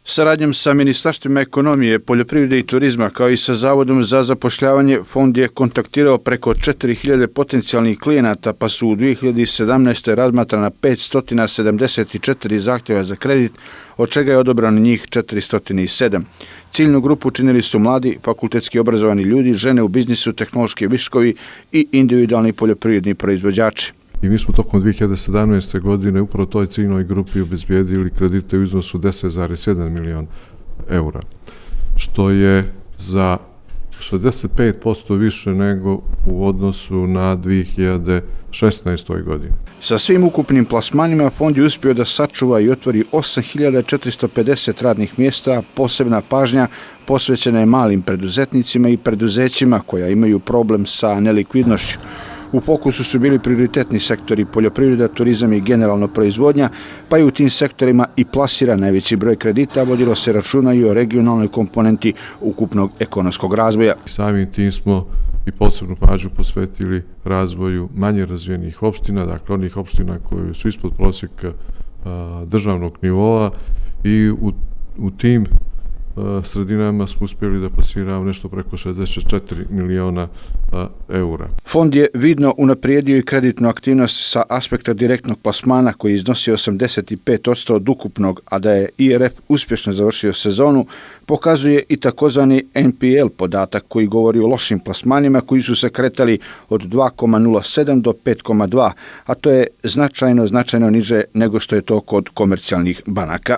Saradnjom sa Ministarstvima ekonomije, poljoprivrede i turizma kao i sa Zavodom za zapošljavanje, fond je kontaktirao preko 4000 potencijalnih klijenata, pa su u 2017. razmatrana 574 zahtjeva za kredit, od čega je odobrano njih 407. Ciljnu grupu činili su mladi, fakultetski obrazovani ljudi, žene u biznisu, tehnološki viškovi i individualni poljoprivredni proizvođači. I mi smo tokom 2017. godine upravo toj ciljnoj grupi obezbijedili kredite u iznosu 10,1 milion eura, što je za 65% više nego u odnosu na 2016. godini. Sa svim ukupnim plasmanima fond je uspio da sačuva i otvori 8450 radnih mjesta, posebna pažnja posvećena je malim preduzetnicima i preduzećima koja imaju problem sa nelikvidnošću. U fokusu su bili prioritetni sektori poljoprivreda, turizam i generalno proizvodnja, pa i u tim sektorima i plasira najveći broj kredita, vodilo se računa i o regionalnoj komponenti ukupnog ekonomskog razvoja. Samim tim smo i posebnu pažnju posvetili razvoju manje razvijenih opština, dakle onih opština koje su ispod prosjeka državnog nivoa i u tim sredinama smo uspjeli da plasiramo nešto preko 64 miliona eura. Fond je vidno unaprijedio i kreditnu aktivnost sa aspekta direktnog plasmana koji iznosi 85% od ukupnog, a da je IRF uspješno završio sezonu, pokazuje i takozvani NPL podatak koji govori o lošim plasmanima koji su se kretali od 2,07 do 5,2, a to je značajno niže nego što je to kod komercijalnih banaka.